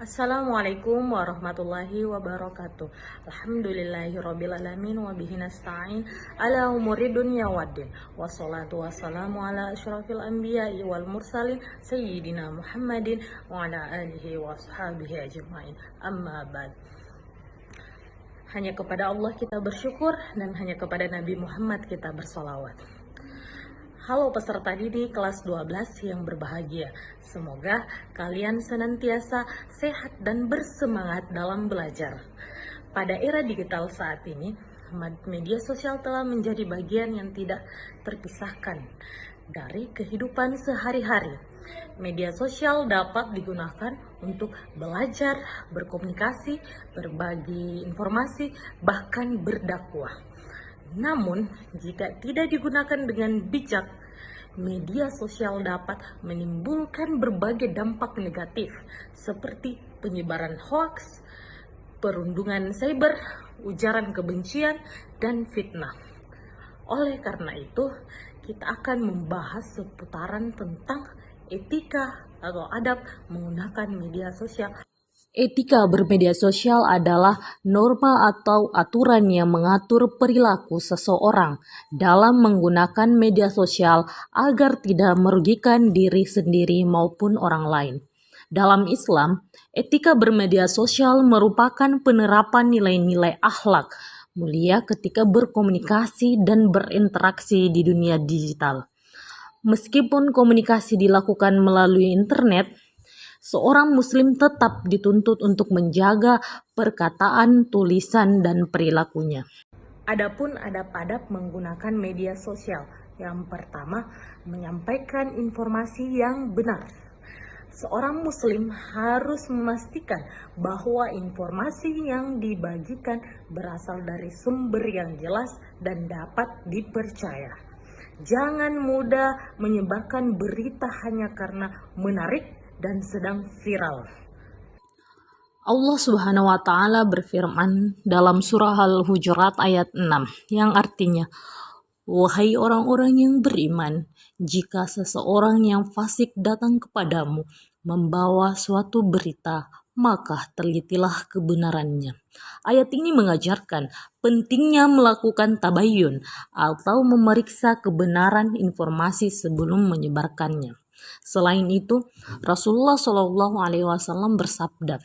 Assalamualaikum warahmatullahi wabarakatuh. Alhamdulillahirrabbilalamin wabihi nasta'in ala umuri dunya waddin. Wassalatu wassalamu ala asyrafil anbiya'i wal mursalin sayyidina Muhammadin wa ala alihi wa ashabihi ajma'in. Amma ba'd. Hanya kepada Allah kita bersyukur dan hanya kepada Nabi Muhammad kita bersolawat. Halo peserta didik kelas 12 yang berbahagia. Semoga kalian senantiasa sehat dan bersemangat dalam belajar. Pada era digital saat ini, media sosial telah menjadi bagian yang tidak terpisahkan dari kehidupan sehari-hari. Media sosial dapat digunakan untuk belajar, berkomunikasi, berbagi informasi, bahkan berdakwah. Namun, jika tidak digunakan dengan bijak, media sosial dapat menimbulkan berbagai dampak negatif seperti penyebaran hoaks, perundungan cyber, ujaran kebencian, dan fitnah. Oleh karena itu, kita akan membahas seputaran tentang etika atau adab menggunakan media sosial. Etika bermedia sosial adalah norma atau aturan yang mengatur perilaku seseorang dalam menggunakan media sosial agar tidak merugikan diri sendiri maupun orang lain. Dalam Islam, etika bermedia sosial merupakan penerapan nilai-nilai akhlak mulia ketika berkomunikasi dan berinteraksi di dunia digital. Meskipun komunikasi dilakukan melalui internet, seorang muslim tetap dituntut untuk menjaga perkataan, tulisan, dan perilakunya. Adapun adab-adab menggunakan media sosial. Yang pertama, menyampaikan informasi yang benar. Seorang muslim harus memastikan bahwa informasi yang dibagikan berasal dari sumber yang jelas dan dapat dipercaya. Jangan mudah menyebarkan berita hanya karena menarik dan sedang viral. Allah Subhanahu wa Ta'ala berfirman dalam surah Al-Hujurat ayat 6 yang artinya, "Wahai orang-orang yang beriman, jika seseorang yang fasik datang kepadamu membawa suatu berita, maka telitilah kebenarannya." Ayat ini mengajarkan pentingnya melakukan tabayyun atau memeriksa kebenaran informasi sebelum menyebarkannya. Selain itu, Rasulullah Shallallahu Alaihi Wasallam bersabda,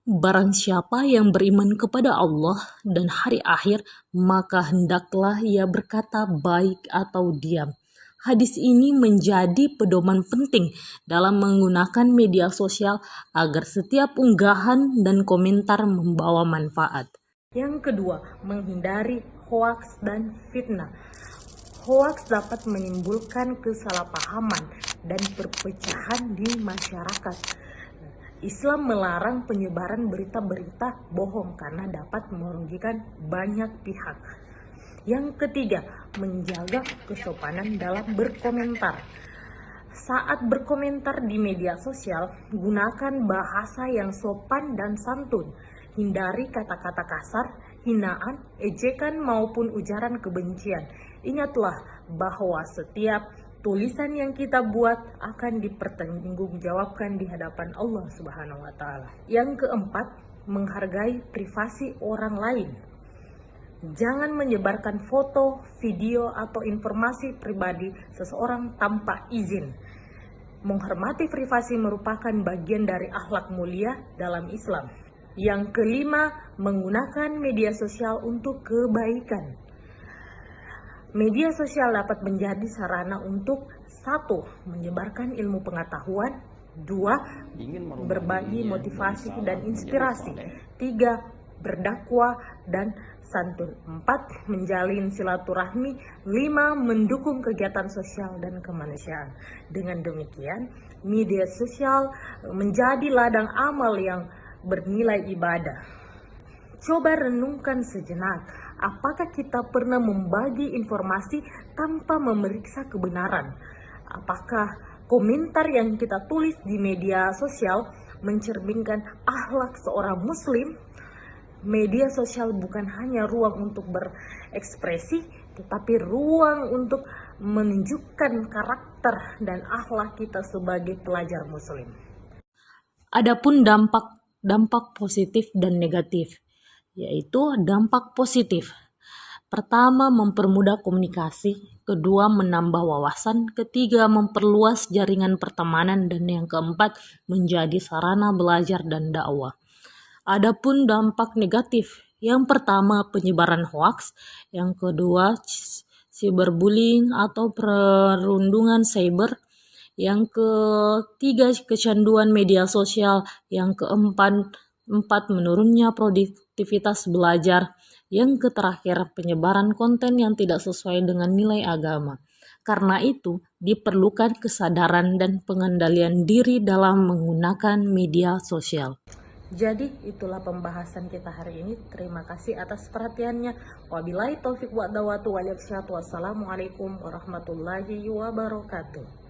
"Barang siapa yang beriman kepada Allah dan hari akhir, maka hendaklah ia berkata baik atau diam." Hadis ini menjadi pedoman penting dalam menggunakan media sosial agar setiap unggahan dan komentar membawa manfaat. Yang kedua, menghindari hoaks dan fitnah. Hoaks dapat menimbulkan kesalahpahaman dan perpecahan di masyarakat. Islam melarang penyebaran berita-berita bohong karena dapat merugikan banyak pihak. Yang ketiga, menjaga kesopanan dalam berkomentar. Saat berkomentar di media sosial, gunakan bahasa yang sopan dan santun. Hindari kata-kata kasar, hinaan, ejekan maupun ujaran kebencian. Ingatlah bahwa setiap tulisan yang kita buat akan dipertanggungjawabkan di hadapan Allah Subhanahu wa Ta'ala. Yang keempat, menghargai privasi orang lain. Jangan menyebarkan foto, video, atau informasi pribadi seseorang tanpa izin. Menghormati privasi merupakan bagian dari akhlak mulia dalam Islam. Yang kelima, menggunakan media sosial untuk kebaikan. Media sosial dapat menjadi sarana untuk 1. Menyebarkan ilmu pengetahuan, 2. Berbagi motivasi dan inspirasi, 3. Berdakwah dan santun, 4. Menjalin silaturahmi, 5. Mendukung kegiatan sosial dan kemanusiaan. Dengan demikian, media sosial menjadi ladang amal yang bernilai ibadah. Coba renungkan sejenak, apakah kita pernah membagi informasi tanpa memeriksa kebenaran? Apakah komentar yang kita tulis di media sosial mencerminkan akhlak seorang muslim? Media sosial bukan hanya ruang untuk berekspresi, tetapi ruang untuk menunjukkan karakter dan akhlak kita sebagai pelajar muslim. Adapun dampak dampak positif dan negatif, yaitu dampak positif. Pertama, mempermudah komunikasi. Kedua, menambah wawasan. Ketiga, memperluas jaringan pertemanan. Dan yang keempat, menjadi sarana belajar dan dakwah. Adapun dampak negatif, yang pertama penyebaran hoaks, yang kedua cyberbullying atau perundungan cyber, yang ketiga kecanduan media sosial, yang keempat menurunnya produktivitas belajar, yang terakhir penyebaran konten yang tidak sesuai dengan nilai agama. Karena itu diperlukan kesadaran dan pengendalian diri dalam menggunakan media sosial. Jadi itulah pembahasan kita hari ini. Terima kasih atas perhatiannya. Wabillahi taufiq wa hidayah wal hidayah. Wassalamualaikum warahmatullahi wabarakatuh.